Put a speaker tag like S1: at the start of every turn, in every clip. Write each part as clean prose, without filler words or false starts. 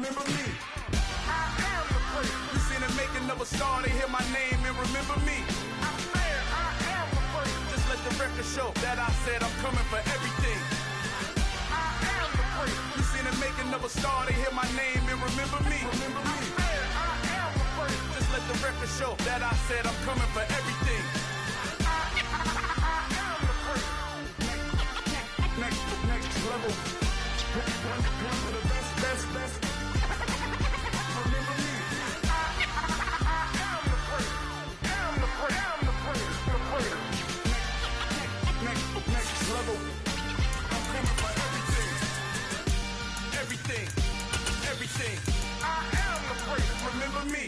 S1: remember me. I am the first. You seen the making of a star, they hear my name and remember me. I said I am the first. Just let the record show that I said I'm coming for everything. I am the first. You seen the making of a star, they hear my name and remember me. Remember me. I said I am the first. Just let the record show that I said I'm coming for everything. I am the first. Next level. One for the best. Remember me. I am the first. I'm the first. Next level. I'm coming for everything. Everything. I am the first. Remember me.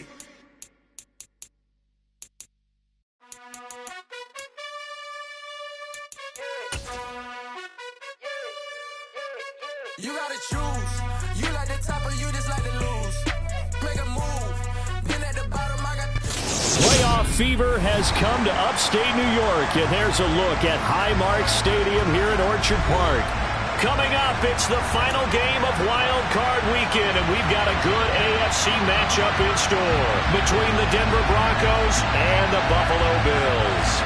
S2: You gotta choose. You like the top or you just like to lose. Make a move. Been at the bottom, I got...
S3: Playoff fever has come to upstate New York, and there's a look at Highmark Stadium here in Orchard Park. Coming up, it's the final game of Wild Card Weekend, and we've got a good AFC matchup in store between the Denver Broncos and the Buffalo Bills.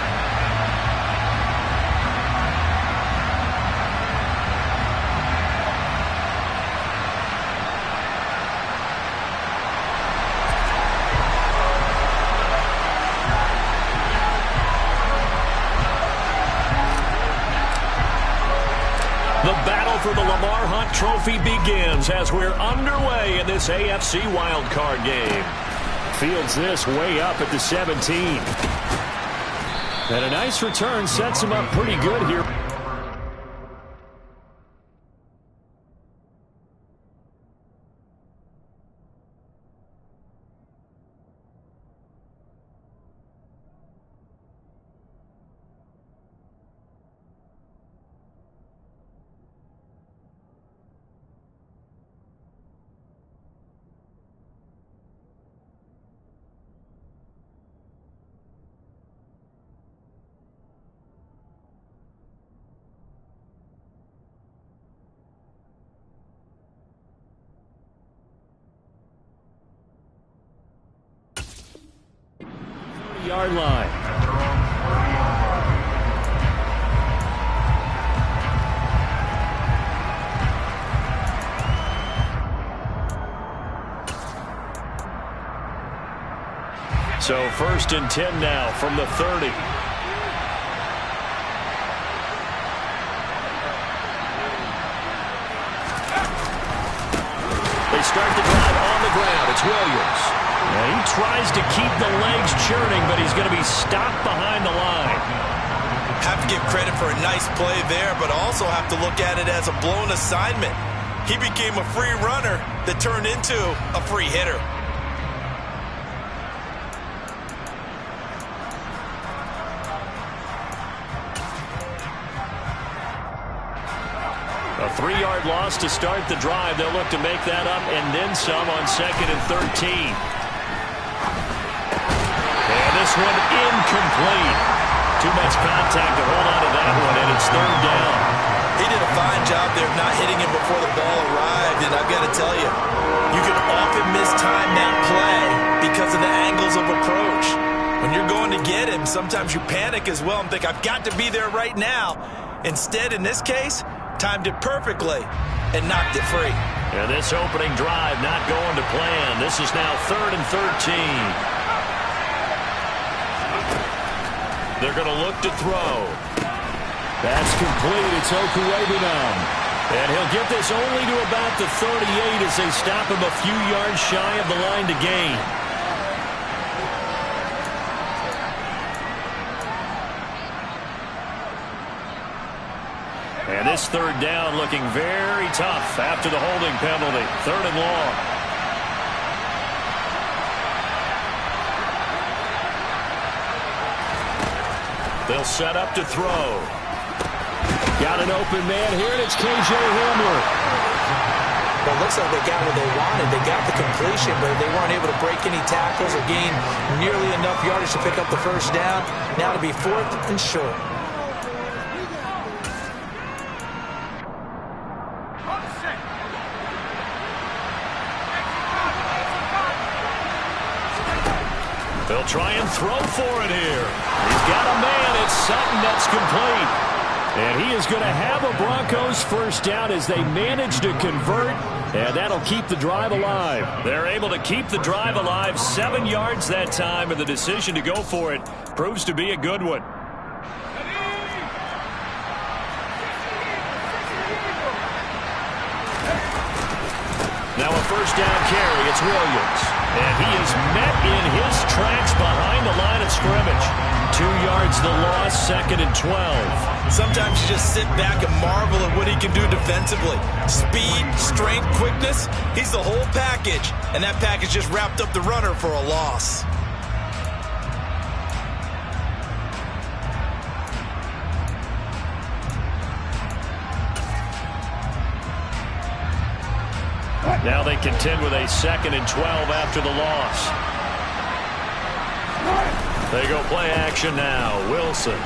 S3: The battle for the Lamar Hunt Trophy begins as we're underway in this AFC wildcard game. Fields this way up at the 17. And a nice return sets him up pretty good here. Yard line. So 1st and 10 now from the 30. They start the drive on the ground. It's Williams. And he tries to keep the legs churning, but he's going to be stopped behind the line.
S4: Have to give credit for a nice play there, but also have to look at it as a blown assignment. He became a free runner that turned into a free hitter.
S3: A 3-yard loss to start the drive. They'll look to make that up and then some on 2nd and 13. And this one incomplete. Too much contact to hold on to that one, and it's 3rd down.
S4: He did a fine job there of not hitting him before the ball arrived, and I've got to tell you, you can often mistime that play because of the angles of approach. When you're going to get him, sometimes you panic as well and think, I've got to be there right now. Instead, in this case, timed it perfectly and knocked it free.
S3: And this opening drive not going to plan. This is now 3rd and 13. They're going to look to throw. That's complete. It's Okuwebunam. And he'll get this only to about the 38 as they stop him a few yards shy of the line to gain. And this 3rd down looking very tough after the holding penalty. 3rd and long. They'll set up to throw. Got an open man here, and it's K.J. Hamler.
S5: Well, it looks like they got what they wanted. They got the completion, but they weren't able to break any tackles or gain nearly enough yardage to pick up the 1st down. Now to be 4th and short.
S3: try and throw for it here. He's got a man. It's Sutton that's complete. And he is going to have a Broncos first down as they manage to convert, and that'll keep the drive alive. They're able to keep the drive alive, 7 yards that time, and the decision to go for it proves to be a good one. Now a first down carry. It's Williams. And he is met in his tracks behind the line of scrimmage. 2 yards the loss, 2nd and 12.
S4: Sometimes you just sit back and marvel at what he can do defensively. Speed, strength, quickness. He's the whole package. And that package just wrapped up the runner for a loss.
S3: Now they contend with a 2nd and 12 after the loss. They go play action now. Wilson.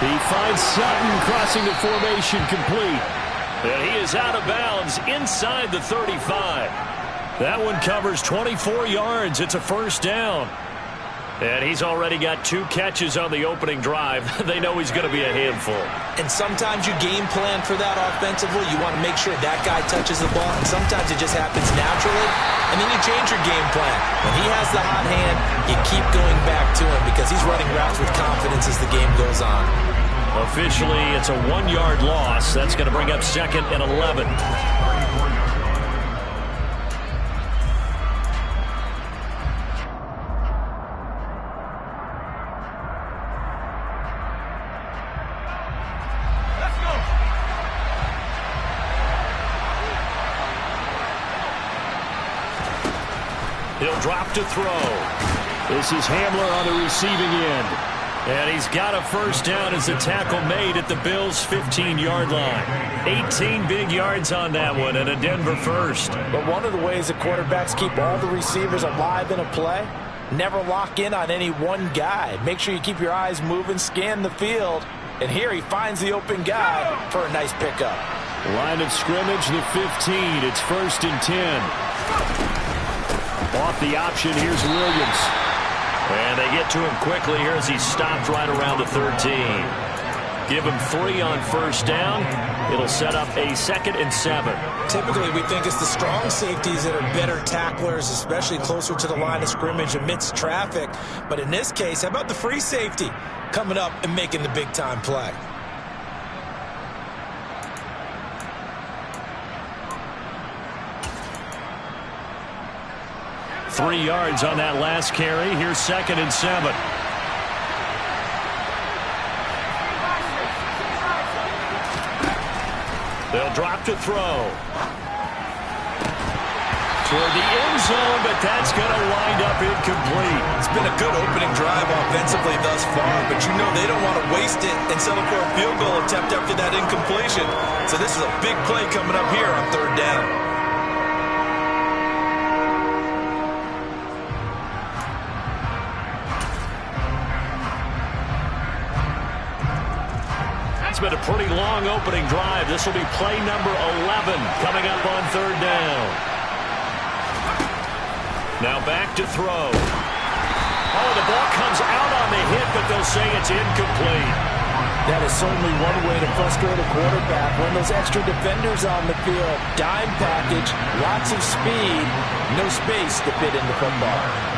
S3: He finds Sutton crossing the formation complete. And he is out of bounds inside the 35. That one covers 24 yards. It's a first down. And he's already got 2 catches on the opening drive. They know he's going to be a handful.
S5: And sometimes you game plan for that offensively. You want to make sure that guy touches the ball. And sometimes it just happens naturally. And then you change your game plan. When he has the hot hand, you keep going back to him because he's running routes with confidence as the game goes on.
S3: Officially, it's a 1-yard loss. That's going to bring up 2nd and 11. He'll drop to throw. This is Hamler on the receiving end. And he's got a first down as the tackle made at the Bills' 15-yard line. 18 big yards on that one and a Denver first.
S5: But one of the ways that quarterbacks keep all the receivers alive in a play, never lock in on any one guy. Make sure you keep your eyes moving, scan the field. And here he finds the open guy for a nice pickup.
S3: Line of scrimmage, the 15. It's 1st and 10. Off the option, here's Williams. And they get to him quickly here as he stopped right around the 13. Give him 3 on first down. It'll set up a 2nd and 7.
S5: Typically, we think it's the strong safeties that are better tacklers, especially closer to the line of scrimmage amidst traffic. But in this case, how about the free safety coming up and making the big-time play?
S3: 3 yards on that last carry. Here's 2nd and 7. They'll drop to throw. Toward the end zone, but that's going to wind up incomplete.
S4: It's been a good opening drive offensively thus far, but you know they don't want to waste it and settle for a field goal attempt after that incompletion. So this is a big play coming up here on 3rd down.
S3: Been a pretty long opening drive. This will be play number 11 coming up on 3rd down. Now back to throw. Oh, the ball comes out on the hit, but they'll say it's incomplete.
S5: That is certainly one way to frustrate a quarterback. When those extra defenders on the field, dime package, lots of speed, no space to fit in the football.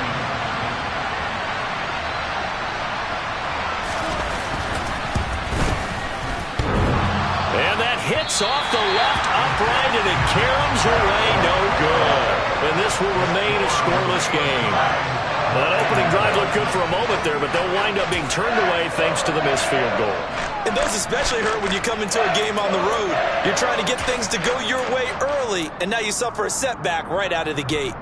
S3: Hits off the left upright, and it caroms away, no good. And this will remain a scoreless game. That opening drive looked good for a moment there, but they'll wind up being turned away thanks to the missed field goal.
S4: And those especially hurt when you come into a game on the road. You're trying to get things to go your way early, and now you suffer a setback right out of the gate.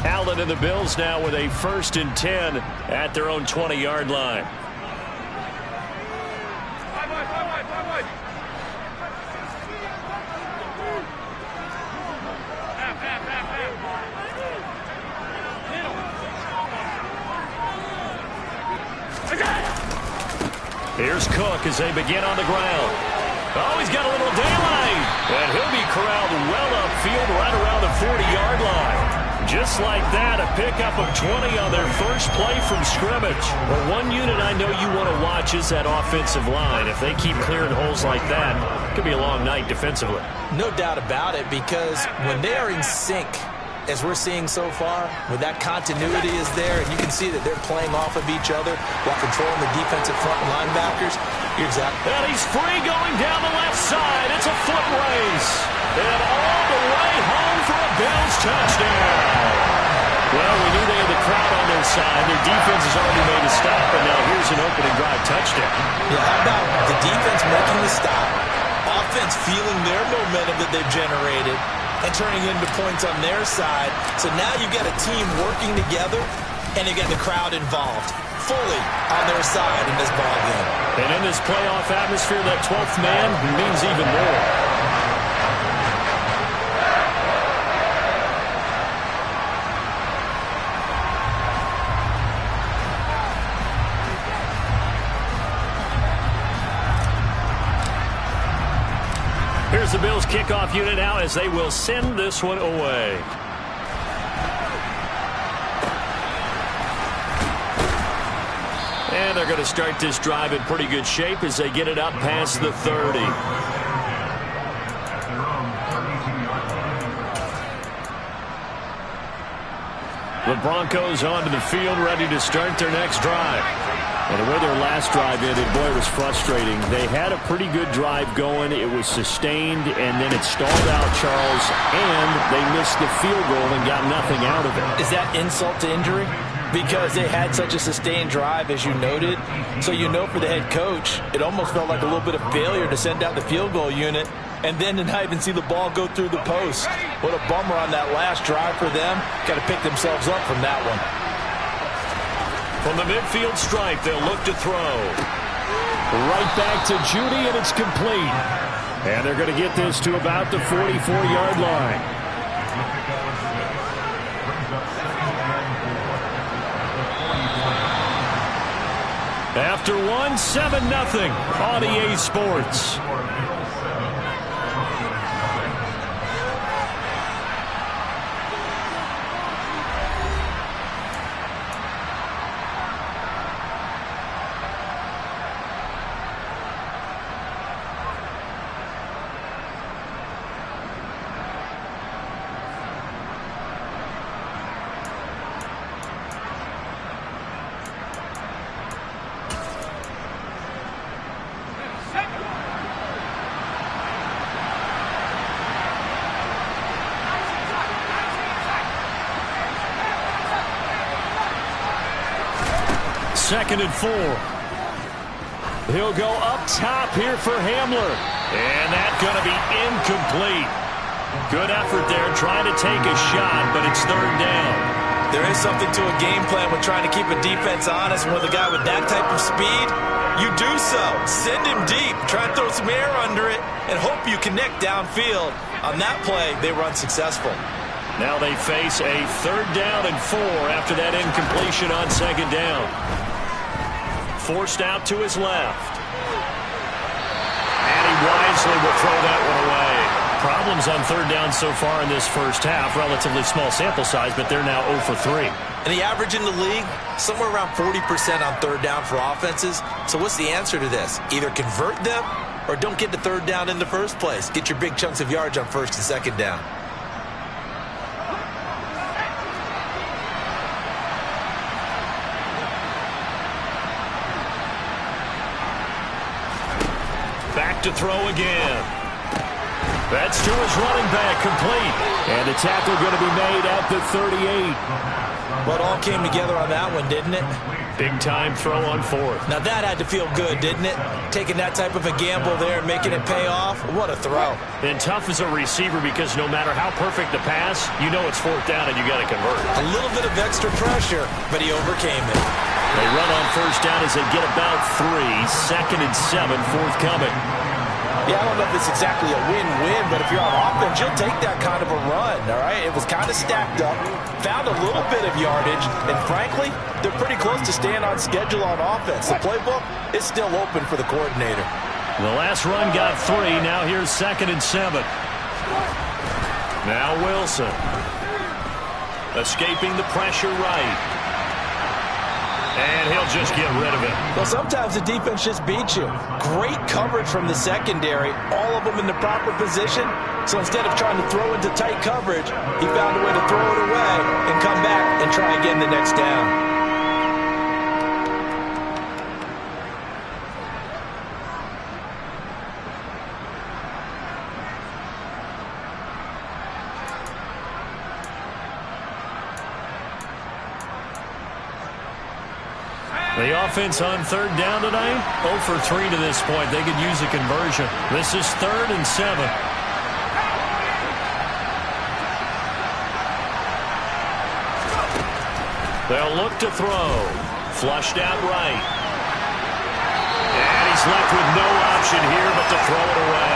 S3: Allen and the Bills now with a 1st and 10 at their own 20-yard line. Here's Cook as they begin on the ground. Oh, he's got a little daylight. And he'll be corralled well upfield right around the 40-yard line. Just like that, a pickup of 20 on their first play from scrimmage. Well, one unit I know you want to watch is that offensive line. If they keep clearing holes like that, it could be a long night defensively.
S5: No doubt about it, because when they are in sync, as we're seeing so far, when that continuity is there, and you can see that they're playing off of each other while controlling the defensive front linebackers, you're exactly.
S3: And he's free going down the left side. It's a foot race. And all the way home for a Bills touchdown. Well, we knew they had the crowd on their side. Their defense has already made a stop, and now here's an opening drive touchdown.
S5: Yeah, how about the defense making the stop, offense feeling their momentum that they've generated, and turning into points on their side. So now you've got a team working together, and you got the crowd involved fully on their side in this ballgame.
S3: And in this playoff atmosphere, that 12th man means even more. Here's the Bills kickoff unit now as they will send this one away. And they're going to start this drive in pretty good shape as they get it up past the 30. The Broncos onto the field, ready to start their next drive. And the way their last drive ended, boy, it was frustrating. They had a pretty good drive going. It was sustained, and then it stalled out, Charles, and they missed the field goal and got nothing out of it.
S5: Is that insult to injury? Because they had such a sustained drive, as you noted. So you know for the head coach, it almost felt like a little bit of failure to send out the field goal unit and then to not even see the ball go through the post. What a bummer on that last drive for them. Got to pick themselves up from that one.
S3: From the midfield stripe, they'll look to throw. Right back to Judy, and it's complete. And they're going to get this to about the 44-yard line. After one, 7-0 on EA Sports. Second and 4. He'll go up top here for Hamler. And that's going to be incomplete. Good effort there trying to take a shot, but it's third down.
S5: There is something to a game plan with trying to keep a defense honest. With a guy with that type of speed, you do so. Send him deep. Try and throw some air under it and hope you connect downfield. On that play, they were unsuccessful.
S3: Now they face a third down and 4 after that incompletion on second down. Forced out to his left. And he wisely will throw that one away. Problems on third down so far in this first half. Relatively small sample size, but they're now 0 for 3.
S5: And the average in the league, somewhere around 40% on third down for offenses. So what's the answer to this? Either convert them or don't get to third down in the first place. Get your big chunks of yards on first and second down.
S3: Back to throw again. That's to his running back, complete. And the tackle going to be made at the 38.
S5: Well, it all came together on that one, didn't it?
S3: Big time throw on fourth.
S5: Now that had to feel good, didn't it? Taking that type of a gamble there and making it pay off. What a throw.
S3: And tough as a receiver because no matter how perfect the pass, you know it's fourth down and you got to convert.
S5: A little bit of extra pressure, but he overcame it.
S3: They run on first down as they get about 3. Second and 7, forthcoming.
S5: Yeah, I don't know if it's exactly a win-win, but if you're on offense, you'll take that kind of a run, all right? It was kind of stacked up, found a little bit of yardage, and frankly, they're pretty close to staying on schedule on offense. The playbook is still open for the coordinator.
S3: The last run got 3. Now here's 2nd and 7. Now Wilson. Escaping the pressure right. And he'll just get rid of it.
S5: Well, sometimes the defense just beats you. Great coverage from the secondary. All of them in the proper position. So instead of trying to throw into tight coverage, he found a way to throw it away and come back and try again the next down.
S3: The offense on 3rd down tonight, 0 for 3 to this point. They could use a conversion. This is 3rd and 7. They'll look to throw. Flushed out right. And he's left with no option here but to throw it away.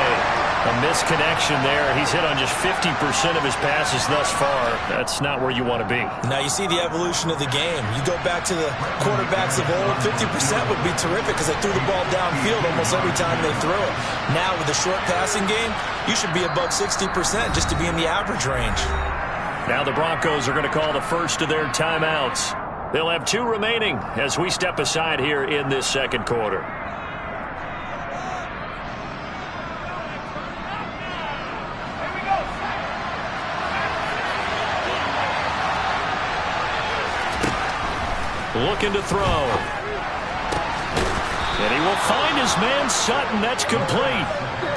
S3: A misconnection there. He's hit on just 50% of his passes thus far. That's not where you want to be.
S5: Now you see the evolution of the game. You go back to the quarterbacks of old, 50% would be terrific because they threw the ball downfield almost every time they threw it. Now with the short passing game, you should be above 60% just to be in the average range.
S3: Now the Broncos are going to call the first of their timeouts. They'll have 2 remaining as we step aside here in this 2nd quarter. Looking to throw. And he will find his man Sutton. That's complete.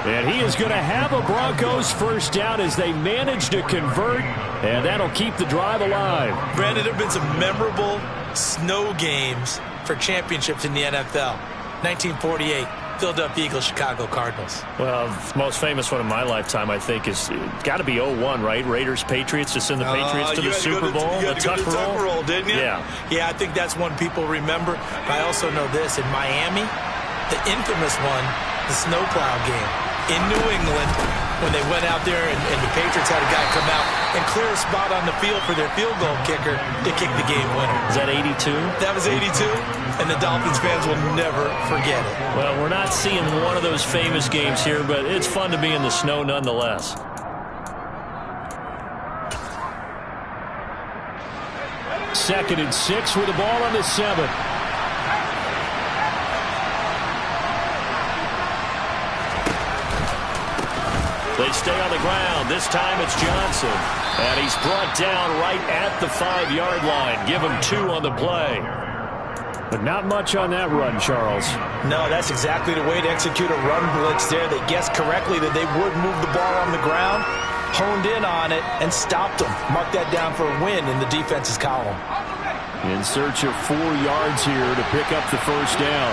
S3: And he is going to have a Broncos first down as they manage to convert. And that'll keep the drive alive.
S5: Brandon, there have been some memorable snow games for championships in the NFL. 1948. Philadelphia Eagles, Chicago Cardinals.
S3: Well, the most famous one in my lifetime, I think, is got to be 01, right? Raiders, Patriots, to send the Patriots to the Super Bowl.
S5: You had to go to the Tuck roll, didn't you?
S3: Yeah.
S5: Yeah, I think that's one people remember. But I also know this. In Miami, the infamous one, the snowplow game. In New England, when they went out there and the Patriots had a guy come out and clear a spot on the field for their field goal kicker to kick the game winner.
S3: Is that 82?
S5: That was 82, and the Dolphins fans will never forget it.
S3: Well, we're not seeing one of those famous games here, but it's fun to be in the snow nonetheless. Second and 6 with the ball on the 7. They stay on the ground. This time it's Johnson. And he's brought down right at the 5-yard line. Give him 2 on the play. But not much on that run, Charles.
S5: No, that's exactly the way to execute a run blitz there. They guessed correctly that they would move the ball on the ground, honed in on it, and stopped them. Mark that down for a win in the defense's column.
S3: In search of 4 yards here to pick up the first down.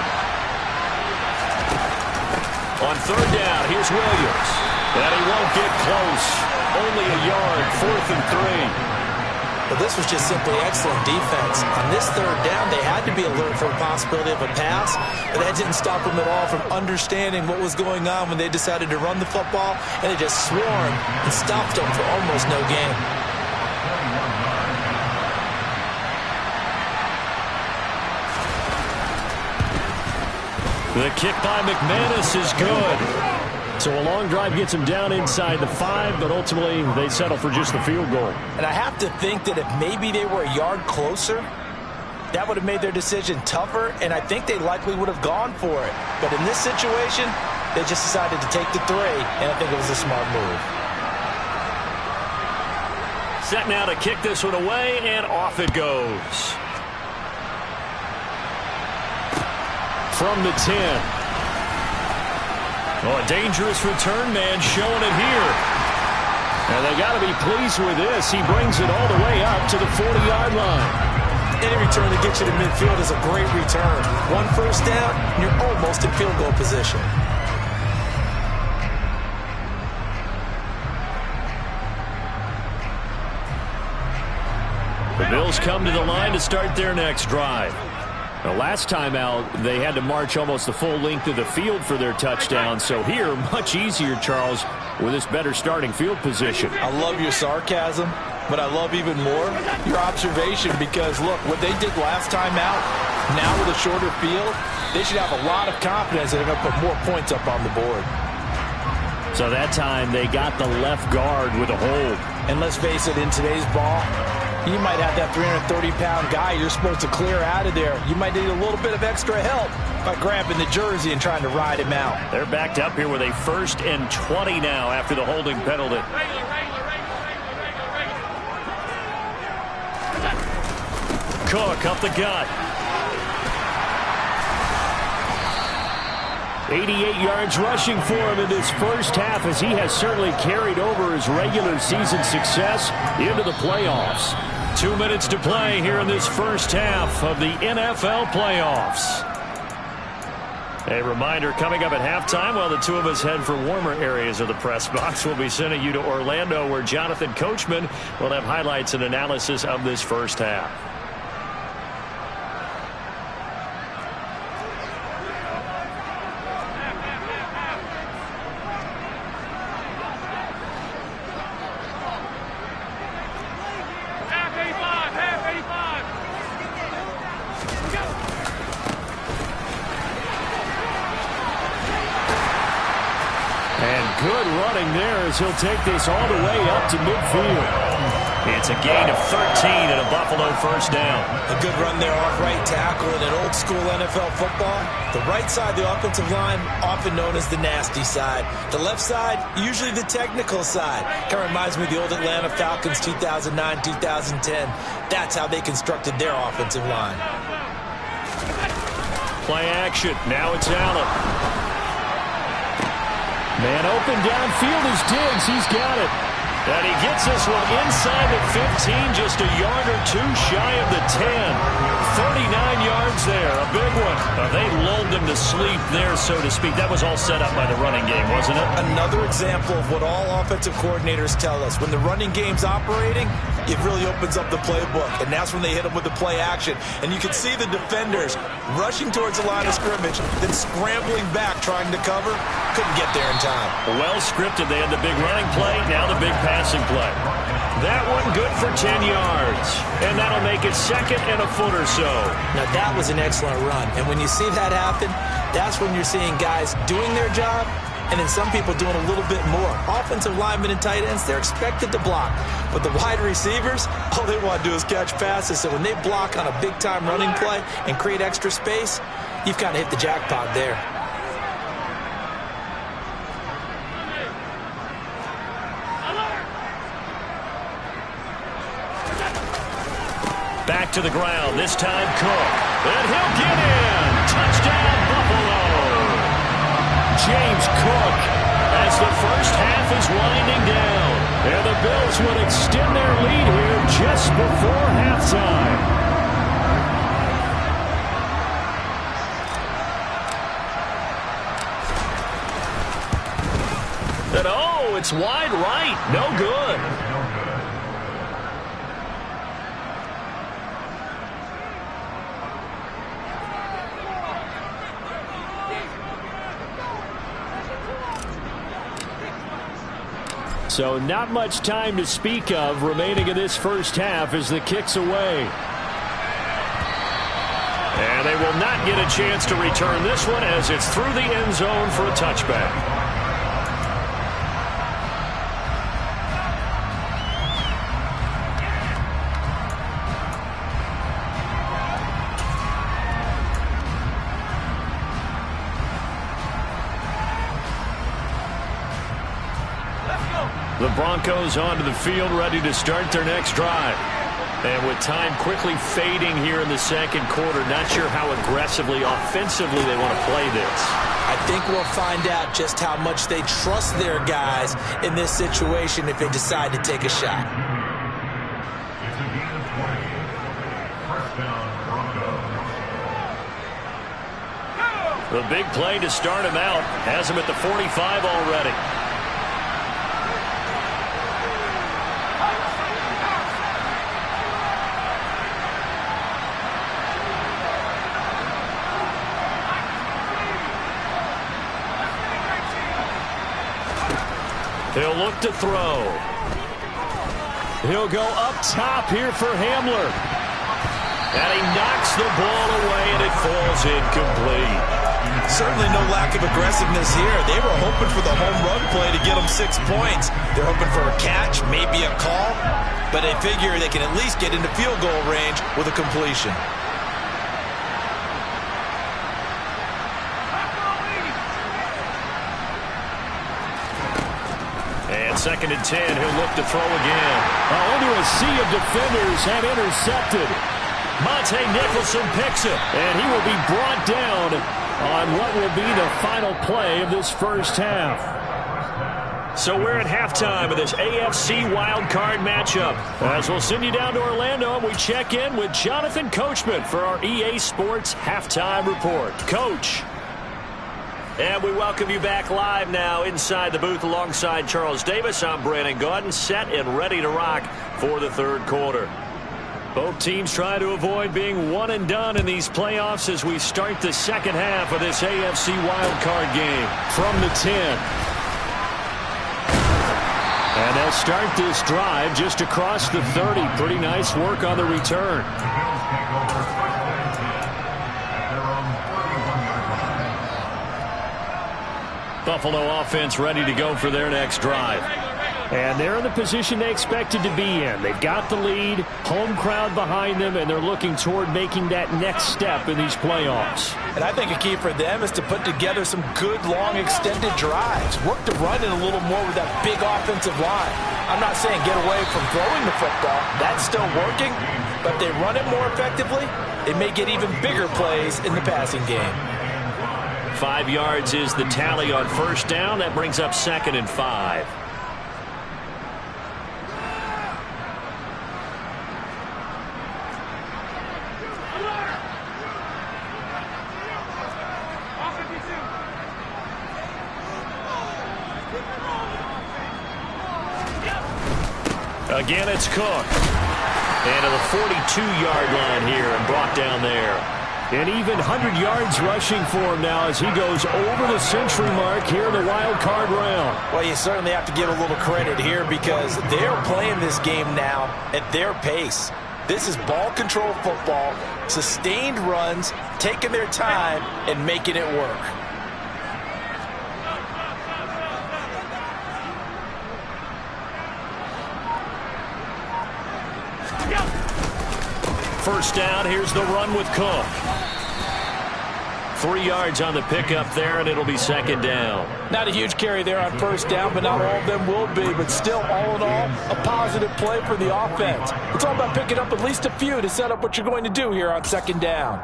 S3: On 3rd down, here's Williams. And he won't get close. Only a yard, 4th and 3.
S5: But this was just simply excellent defense. On this 3rd down, they had to be alert for the possibility of a pass, but that didn't stop them at all from understanding what was going on when they decided to run the football, and they just swarmed and stopped them for almost no gain.
S3: The kick by McManus is good. So a long drive gets them down inside the 5, but ultimately they settle for just the field goal.
S5: And I have to think that if maybe they were a yard closer, that would have made their decision tougher, and I think they likely would have gone for it. But in this situation, they just decided to take the 3, and I think it was a smart move.
S3: Set now to kick this one away, and off it goes. From the 10. Oh, a dangerous return man showing it here. And they got to be pleased with this. He brings it all the way up to the 40-yard line.
S5: Any return that gets you to midfield is a great return. 1 first down, and you're almost in field goal position.
S3: The Bills come to the line to start their next drive. The last time out, they had to march almost the full length of the field for their touchdown. So here, much easier, Charles, with this better starting field position.
S5: I love your sarcasm, but I love even more your observation because, look, what they did last time out, now with a shorter field, they should have a lot of confidence that they're going to put more points up on the board.
S3: So that time they got the left guard with a hold.
S5: And let's face it, in today's ball, you might have that 330-pound guy you're supposed to clear out of there. You might need a little bit of extra help by grabbing the jersey and trying to ride him out.
S3: They're backed up here with a 1st and 20 now after the holding penalty. Cook up the gut. 88 yards rushing for him in this first half, as he has certainly carried over his regular season success into the playoffs. 2 minutes to play here in this first half of the NFL playoffs. A reminder, coming up at halftime, while the two of us head for warmer areas of the press box, we'll be sending you to Orlando, where Jonathan Coachman will have highlights and analysis of this first half. Good running there as he'll take this all the way up to midfield. It's a gain of 13 and a Buffalo first down.
S5: A good run there off right tackle in an old school NFL football. The right side, the offensive line, often known as the nasty side. The left side, usually the technical side. Kind of reminds me of the old Atlanta Falcons 2009, 2010. That's how they constructed their offensive line.
S3: Play action. Now it's Allen. Man open downfield is Diggs. He's got it. And he gets this one inside the 15, just a yard or two shy of the 10. 39 yards there, a big one. They lulled them to sleep there, so to speak. That was all set up by the running game, wasn't it?
S5: Another example of what all offensive coordinators tell us. When the running game's operating, it really opens up the playbook, and that's when they hit them with the play action. And you can see the defenders rushing towards the line of scrimmage, then scrambling back trying to cover. Couldn't get there in time.
S3: Well scripted. They had the big running play, now the big passing play. That one good for 10 yards. And that'll make it 2nd and a foot or so.
S5: Now that was an excellent run. And when you see that happen, that's when you're seeing guys doing their job, and then some people doing a little bit more. Offensive linemen and tight ends, they're expected to block. But the wide receivers, all they want to do is catch passes. So when they block on a big-time running play and create extra space, you've kind of hit the jackpot there.
S3: Back to the ground, this time Cook. And he'll get in. Touchdown, Buffalo. James Cook, as the first half is winding down. And the Bills would extend their lead here just before halftime. And oh, it's wide right. No good. So not much time to speak of remaining in this first half as the kick's away. And they will not get a chance to return this one as it's through the end zone for a touchback. The Broncos onto the field, ready to start their next drive. And with time quickly fading here in the second quarter, not sure how aggressively, offensively they want to play this.
S5: I think we'll find out just how much they trust their guys in this situation if they decide to take a shot.
S3: The big play to start him out has him at the 45 already. He'll look to throw. He'll go up top here for Hamler. And he knocks the ball away, and it falls incomplete.
S4: Certainly no lack of aggressiveness here. They were hoping for the home run play to get them 6 points. They're hoping for a catch, maybe a call, but they figure they can at least get into field goal range with a completion.
S3: And 2nd and 10, he'll look to throw again. Under a sea of defenders and intercepted. Monte Nicholson picks it, and he will be brought down on what will be the final play of this first half. So we're at halftime of this AFC wildcard matchup. As we'll send you down to Orlando, and we check in with Jonathan Coachman for our EA Sports Halftime Report. Coach. And we welcome you back live now inside the booth alongside Charles Davis. I'm Brandon Gaudin, set and ready to rock for the third quarter. Both teams try to avoid being one and done in these playoffs as we start the second half of this AFC wildcard game from the 10. And they'll start this drive just across the 30. Pretty nice work on the return. Buffalo offense ready to go for their next drive. And they're in the position they expected to be in. They've got the lead, home crowd behind them, and they're looking toward making that next step in these playoffs.
S5: And I think a key for them is to put together some good, long, extended drives. Work to run it a little more with that big offensive line. I'm not saying get away from throwing the football. That's still working. But if they run it more effectively, they may get even bigger plays in the passing game.
S3: 5 yards is the tally on first down. That brings up 2nd and 5. Again, it's Cook. And to the 42-yard line here and brought down there. And even 100 yards rushing for him now as he goes over the century mark here in the wild card round.
S5: Well, you certainly have to give a little credit here because they're playing this game now at their pace. This is ball control football, sustained runs, taking their time and making it work.
S3: First down, here's the run with Cook. 3 yards on the pickup there, and it'll be 2nd down.
S5: Not a huge carry there on first down, but not all of them will be. But still, all in all, a positive play for the offense. It's all about picking up at least a few to set up what you're going to do here on 2nd down.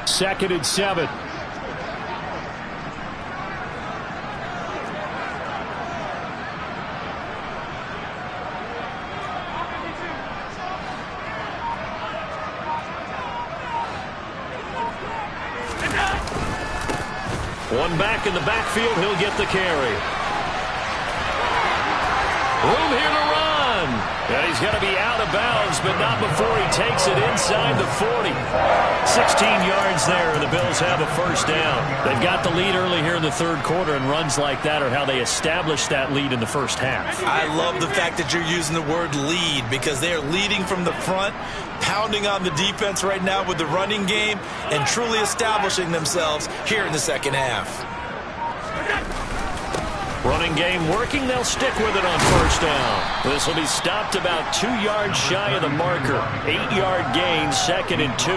S3: Second and 7. One back in the backfield, he'll get the carry. Room here to run. And he's going to be out of bounds, but not before he takes it inside the 40. 16 yards there, and the Bills have a first down. They've got the lead early here in the third quarter, and runs like that are how they establish that lead in the first half.
S4: I love the fact that you're using the word lead because they are leading from the front, pounding on the defense right now with the running game, and truly establishing themselves here in the second half.
S3: Running game working. They'll stick with it on first down. This will be stopped about 2 yards shy of the marker. 8-yard gain, 2nd and 2.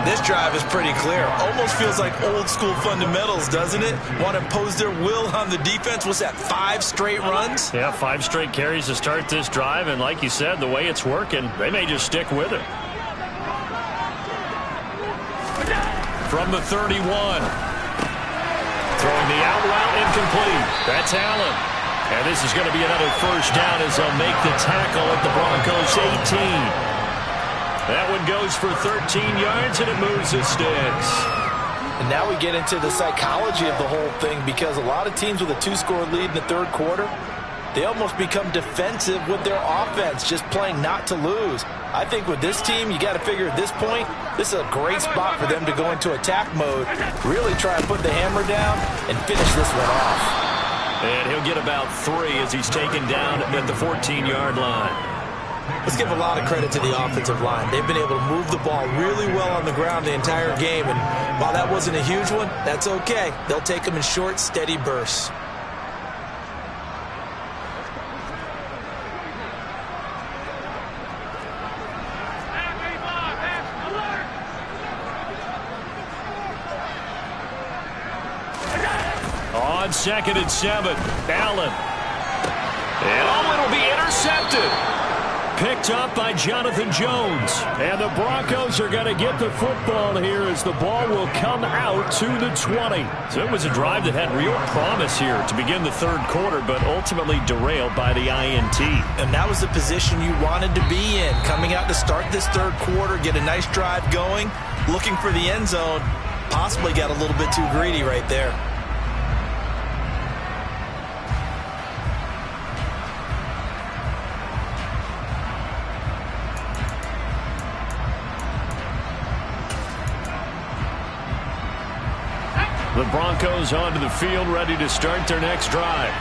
S4: This drive is pretty clear. Almost feels like old school fundamentals, doesn't it? Want to impose their will on the defense. What's that, 5 straight runs?
S3: Yeah, 5 straight carries to start this drive. And like you said, the way it's working, they may just stick with it. From the 31. Throwing the out route incomplete. That's Allen. And this is going to be another first down as they'll make the tackle at the Broncos 18. That one goes for 13 yards, and it moves the sticks.
S5: And now we get into the psychology of the whole thing because a lot of teams with a 2-score lead in the third quarter, they almost become defensive with their offense, just playing not to lose. I think with this team, you got to figure at this point, this is a great spot for them to go into attack mode, really try and put the hammer down and finish this one off.
S3: And he'll get about 3 as he's taken down at the 14-yard line.
S5: Let's give a lot of credit to the offensive line. They've been able to move the ball really well on the ground the entire game, and while that wasn't a huge one, that's okay. They'll take them in short, steady bursts.
S3: On 2nd and 7, Allen. And it'll be intercepted. Picked up by Jonathan Jones. And the Broncos are going to get the football here as the ball will come out to the 20. So it was a drive that had real promise here to begin the third quarter, but ultimately derailed by the INT.
S5: And that was the position you wanted to be in. Coming out to start this third quarter, get a nice drive going, looking for the end zone. Possibly got a little bit too greedy right there.
S3: The Broncos onto the field, ready to start their next drive.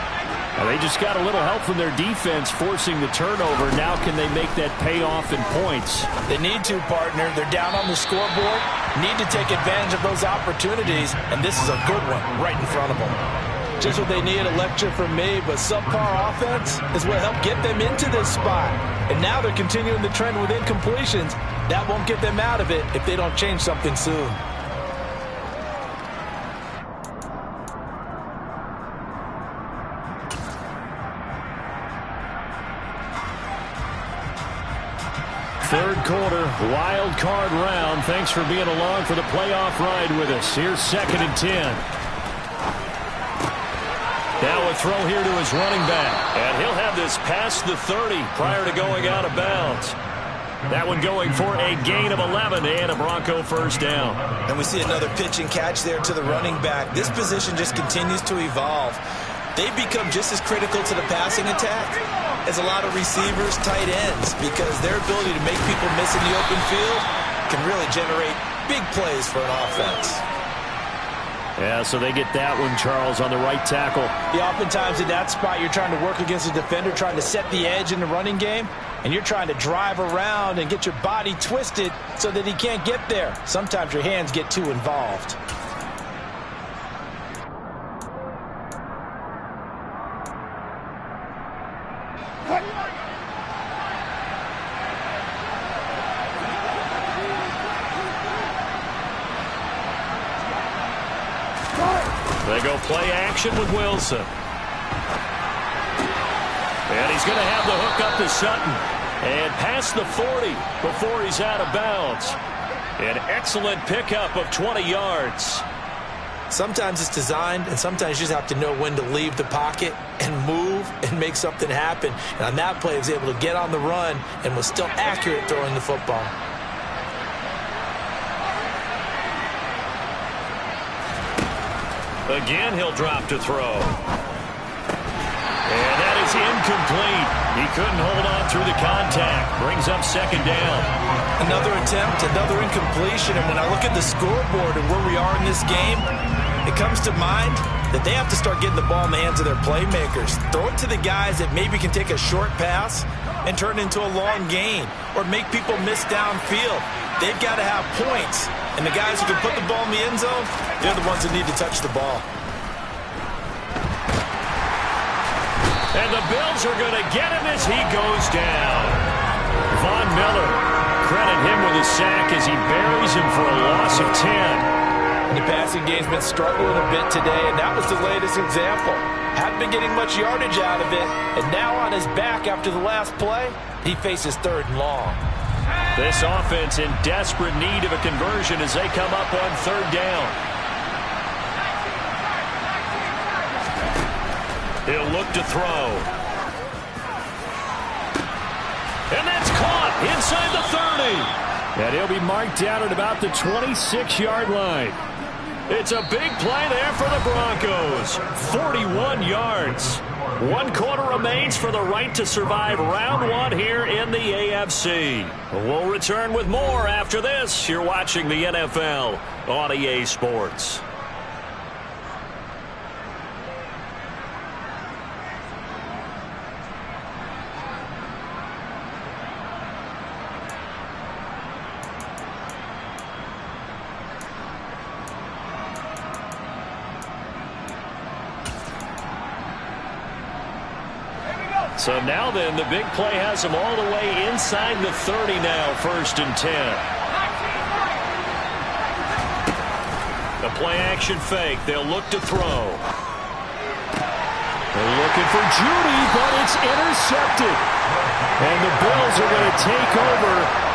S3: Now they just got a little help from their defense forcing the turnover. Now can they make that pay off in points?
S5: They need to, partner. They're down on the scoreboard. Need to take advantage of those opportunities, and this is a good one right in front of them. Just what they need, a lecture from me, but subpar offense is what helped get them into this spot. And now they're continuing the trend with incompletions. That won't get them out of it if they don't change something soon.
S3: Third quarter, wild card round. Thanks for being along for the playoff ride with us. Here's 2nd and 10. Now a throw here to his running back. And he'll have this past the 30 prior to going out of bounds. That one going for a gain of 11 and a Bronco first down.
S5: And we see another pitch and catch there to the running back. This position just continues to evolve. They become just as critical to the passing attack as a lot of receivers, tight ends, because their ability to make people miss in the open field can really generate big plays for an offense.
S3: Yeah, so they get that one, Charles, on the right tackle.
S5: Yeah, oftentimes in that spot, you're trying to work against a defender, trying to set the edge in the running game, and you're trying to drive around and get your body twisted so that he can't get there. Sometimes your hands get too involved.
S3: They go play action with Wilson. And he's going to have the hook up to Sutton. And past the 40 before he's out of bounds. An excellent pickup of 20 yards.
S5: Sometimes it's designed, and sometimes you just have to know when to leave the pocket and move and make something happen. And on that play, he was able to get on the run and was still accurate throwing the football.
S3: Again, he'll drop to throw. And that is incomplete. He couldn't hold on through the contact. Brings up 2nd down.
S5: Another attempt, another incompletion. And when I look at the scoreboard and where we are in this game, it comes to mind that they have to start getting the ball in the hands of their playmakers. Throw it to the guys that maybe can take a short pass and turn it into a long gain or make people miss downfield. They've got to have points. And the guys who can put the ball in the end zone, they're the ones that need to touch the ball.
S3: And the Bills are going to get him as he goes down. Von Miller, credit him with a sack as he buries him for a loss of 10.
S5: And the passing game's been struggling a bit today, and that was the latest example. Hadn't been getting much yardage out of it, and now on his back after the last play, he faces 3rd and long.
S3: This offense in desperate need of a conversion as they come up on 3rd down. He'll look to throw. And that's caught inside the 30. And he'll be marked down at about the 26-yard line. It's a big play there for the Broncos. 41 yards. One quarter remains for the right to survive round one here in the AFC. We'll return with more after this. You're watching the NFL on EA Sports. So now then, the big play has them all the way inside the 30 now, 1st and 10. The play action fake. They'll look to throw. They're looking for Judy, but it's intercepted. And the Bills are going to take over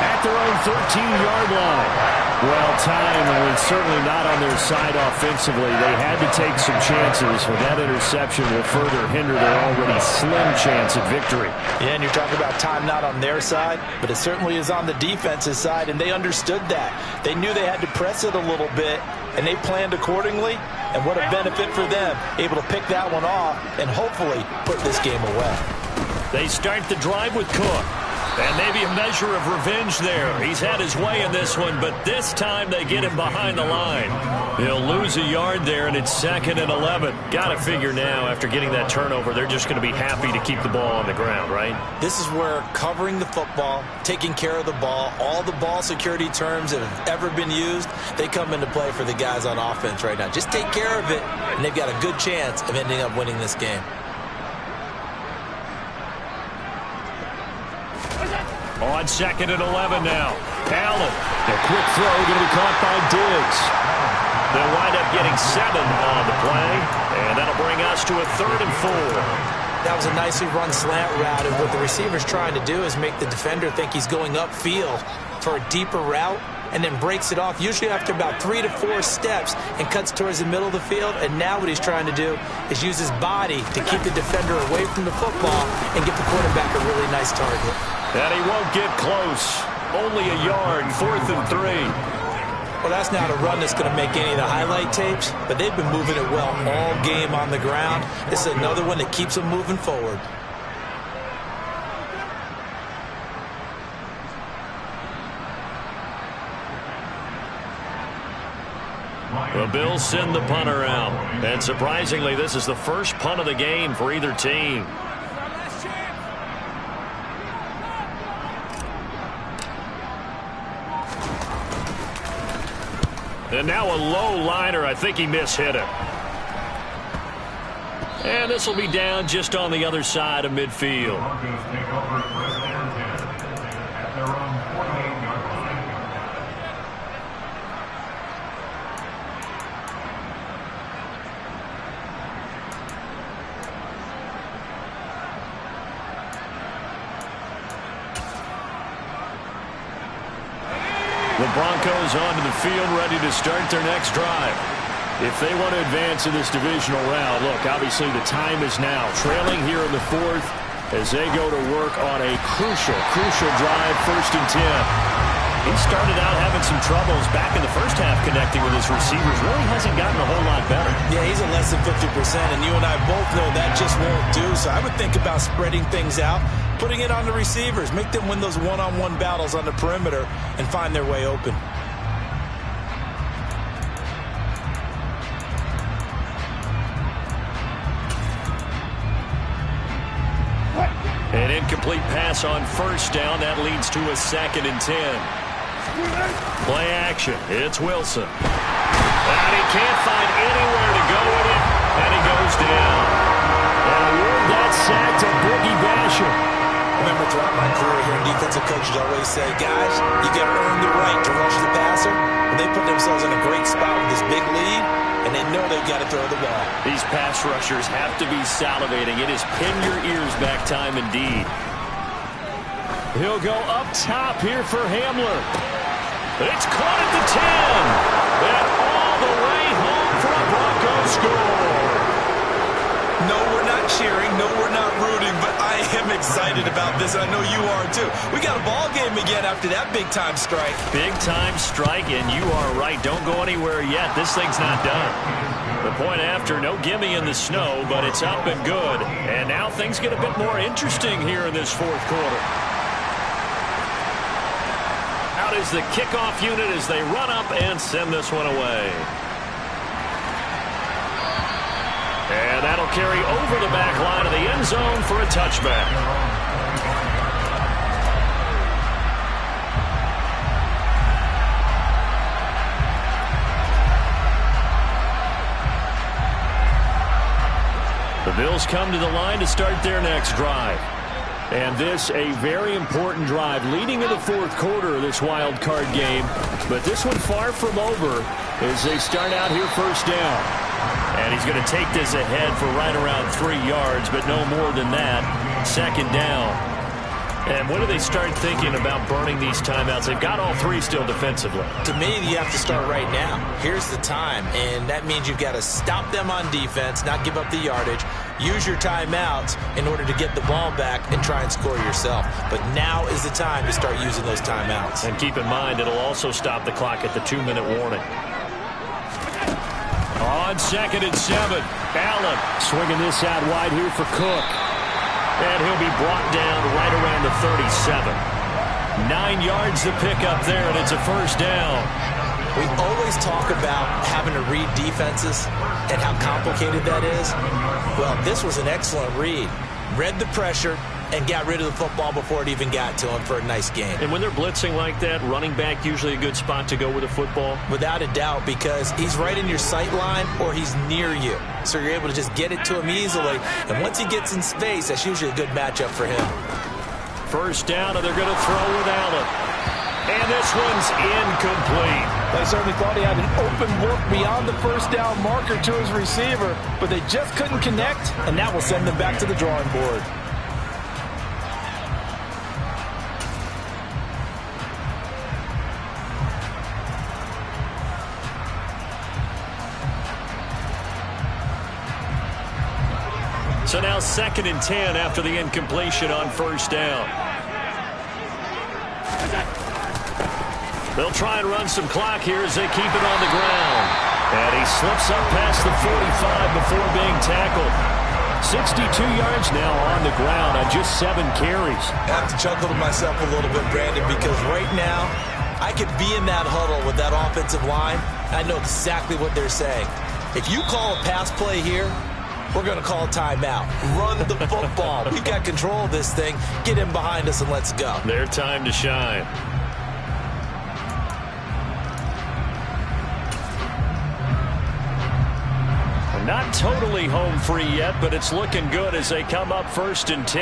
S3: at their own 13-yard line. Well timed, and it's certainly not on their side offensively. They had to take some chances, but that interception will further hinder their already slim chance at victory.
S5: Yeah, and you're talking about time not on their side, but it certainly is on the defense's side, and they understood that. They knew they had to press it a little bit, and they planned accordingly, and what a benefit for them, able to pick that one off and hopefully put this game away.
S3: They start the drive with Cook. And maybe a measure of revenge there. He's had his way in this one, but this time they get him behind the line. He'll lose a yard there, and it's 2nd and 11. Got to figure now, after getting that turnover, they're just going to be happy to keep the ball on the ground, right?
S5: This is where covering the football, taking care of the ball, all the ball security terms that have ever been used, they come into play for the guys on offense right now. Just take care of it, and they've got a good chance of ending up winning this game.
S3: On 2nd and 11 now. Allen, a quick throw going to be caught by Diggs. They'll wind up getting 7 on the play, and that'll bring us to a 3rd and 4.
S5: That was a nicely run slant route, and what the receiver's trying to do is make the defender think he's going upfield for a deeper route, and then breaks it off, usually after about 3 to 4 steps, and cuts towards the middle of the field. And now what he's trying to do is use his body to keep the defender away from the football and get the quarterback a really nice target.
S3: And he won't get close. Only a yard, 4th and 3.
S5: Well, that's not a run that's going to make any of the highlight tapes, but they've been moving it well all game on the ground. This is another one that keeps them moving forward.
S3: The Bills send the punter out. And surprisingly, this is the first punt of the game for either team. And now a low liner. I think he mishit it. And this will be down just on the other side of midfield. The Broncos onto the field, ready to start their next drive. If they want to advance in this divisional round, look, obviously the time is now. Trailing here in the 4th as they go to work on a crucial drive, 1st and 10. He started out having some troubles back in the first half connecting with his receivers. Really hasn't gotten a whole lot better.
S5: Yeah, he's at less than 50%, and you and I both know that just won't do. So I would think about spreading things out, putting it on the receivers, make them win those one-on-one battles on the perimeter and find their way open.
S3: An incomplete pass on 1st down. That leads to a 2nd and 10. Play action. It's Wilson. And he can't find anywhere to go with it, and he goes down. And award that sack to Boogie Basham.
S5: Remember, throughout my career here, defensive coaches always say, guys, you got to earn the right to rush the passer. And they put themselves in a great spot with this big lead, and they know they've got to throw the ball.
S3: These pass rushers have to be salivating. It is pin your ears back time indeed. He'll go up top here for Hamler. It's caught at the 10. And all the way home for a Broncos score.
S4: No, we're not cheering. No, we're not rooting. But I am excited about this. I know you are, too. We got a ball game again after that big-time strike.
S3: Big-time strike, and you are right. Don't go anywhere yet. This thing's not done. The point after, no gimme in the snow, but it's up and good. And now things get a bit more interesting here in this fourth quarter. Out is the kickoff unit as they run up and send this one away. And that'll carry over the back line of the end zone for a touchback. The Bills come to the line to start their next drive. And this a very important drive leading in the fourth quarter of this wild card game. But this one far from over as they start out here first down. And he's going to take this ahead for right around 3 yards, but no more than that. Second down. And when do they start thinking about burning these timeouts? They've got all 3 still defensively.
S5: To me, you have to start right now. Here's the time, and that means you've got to stop them on defense, not give up the yardage, use your timeouts in order to get the ball back and try and score yourself. But now is the time to start using those timeouts.
S3: And keep in mind, it'll also stop the clock at the 2-minute warning. On 2nd and 7, Allen swinging this out wide here for Cook. And he'll be brought down right around the 37. 9 yards to pick up there, and it's a first down.
S5: We always talk about having to read defenses and how complicated that is. Well, this was an excellent read. Read the pressure and got rid of the football before it even got to him for a nice game.
S3: And when they're blitzing like that, running back usually a good spot to go with the football?
S5: Without a doubt, because he's right in your sight line or he's near you. So you're able to just get it to him easily. And once he gets in space, that's usually a good matchup for him.
S3: First down, and they're going to throw with Allen. And this one's incomplete.
S6: They certainly thought he had an open look beyond the first down marker to his receiver, but they just couldn't connect, and that will send them back to the drawing board.
S3: So now 2nd and 10 after the incompletion on first down. They'll try and run some clock here as they keep it on the ground. And he slips up past the 45 before being tackled. 62 yards now on the ground on just 7 carries.
S5: I have to chuckle to myself a little bit, Brandon, because right now I could be in that huddle with that offensive line. I know exactly what they're saying. If you call a pass play here, we're going to call a timeout. Run the football. We've got control of this thing. Get him behind us and let's go.
S3: Their time to shine. Not totally home free yet, but it's looking good as they come up 1st and 10.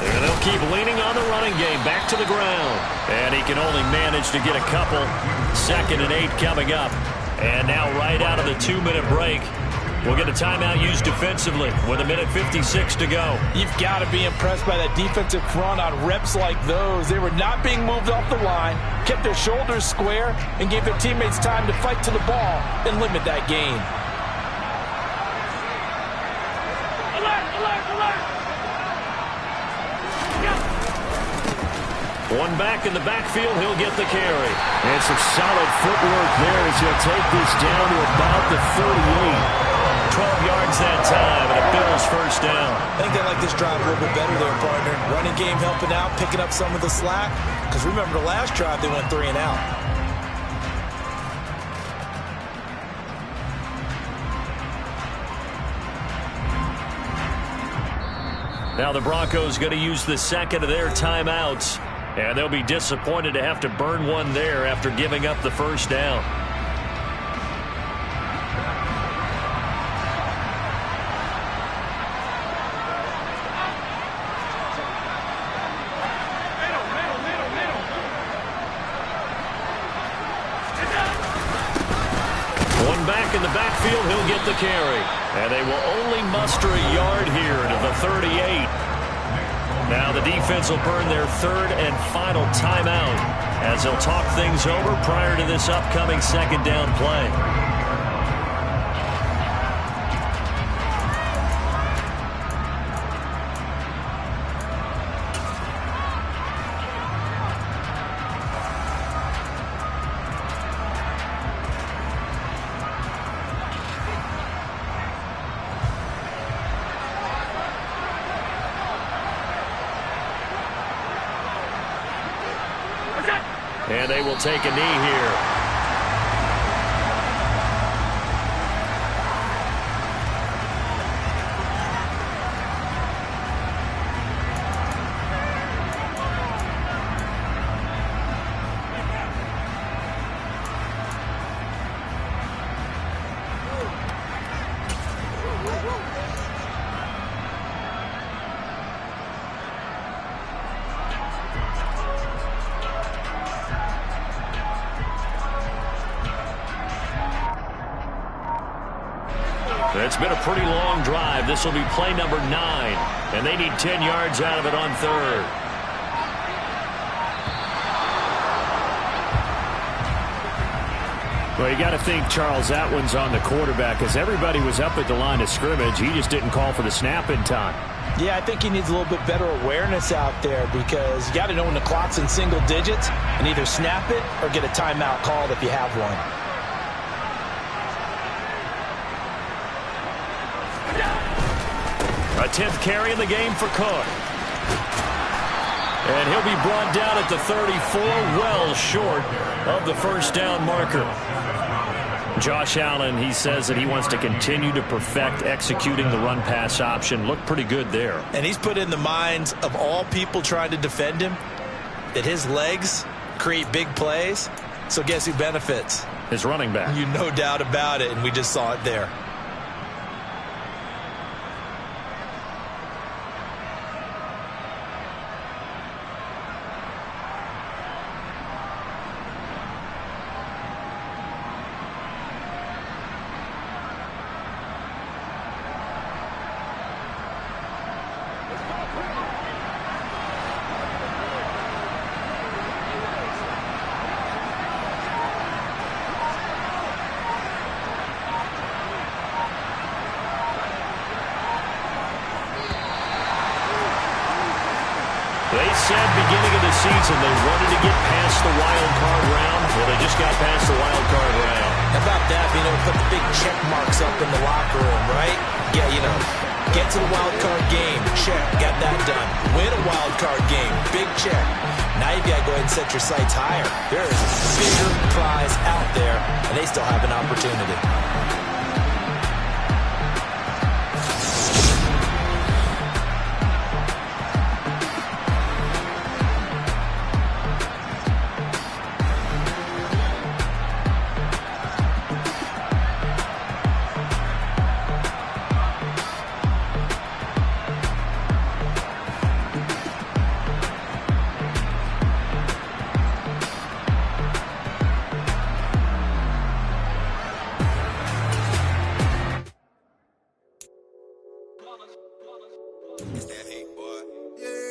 S3: And they'll keep leaning on the running game back to the ground. And he can only manage to get a couple. 2nd and 8 coming up. And now right out of the 2-minute break, we'll get a timeout used defensively with 1:56 to go.
S6: You've got to be impressed by that defensive front on reps like those. They were not being moved off the line, kept their shoulders square, and gave their teammates time to fight to the ball and limit that gain.
S3: One back in the backfield, he'll get the carry. And some solid footwork there as he'll take this down to about the 38. 12 yards that time, and a Bills first down.
S5: I think they like this drive a little bit better there, partner. Running game helping out, picking up some of the slack. Because remember the last drive, they went 3 and out.
S3: Now the Broncos going to use the 2nd of their timeouts. And they'll be disappointed to have to burn one there after giving up the first down. One back in the backfield, he'll get the carry. And they will only muster a yard here to the 38. Now the defense will burn their 3rd and final timeout as they'll talk things over prior to this upcoming 2nd down play. And they will take a knee here. It's been a pretty long drive. This will be play number 9, and they need 10 yards out of it on third. Well, you got to think, Charles, that one's on the quarterback, as everybody was up at the line of scrimmage. He just didn't call for the snap in time.
S6: Yeah, I think he needs a little bit better awareness out there, because you got to know when the clock's in single digits and either snap it or get a timeout called if you have one.
S3: A 10th carry in the game for Cook. And he'll be brought down at the 34, well short of the first down marker. Josh Allen, he says that he wants to continue to perfect executing the run-pass option. Looked pretty good there.
S5: And he's put in the minds of all people trying to defend him that his legs create big plays. So guess who benefits?
S3: His running back.
S5: You no doubt about it, and we just saw it there.
S3: They said beginning of the season they wanted to get past the wild card round. Well, they just got past the wild card round.
S5: How about that? Being able to put the big check marks up in the locker room, right? Yeah, you know, get to the wild card game. Check. Got that done. Win a wild card game. Big check. Now you've got to go ahead and set your sights higher. There is a bigger prize out there, and they still have an opportunity.
S7: It's that heat, boy.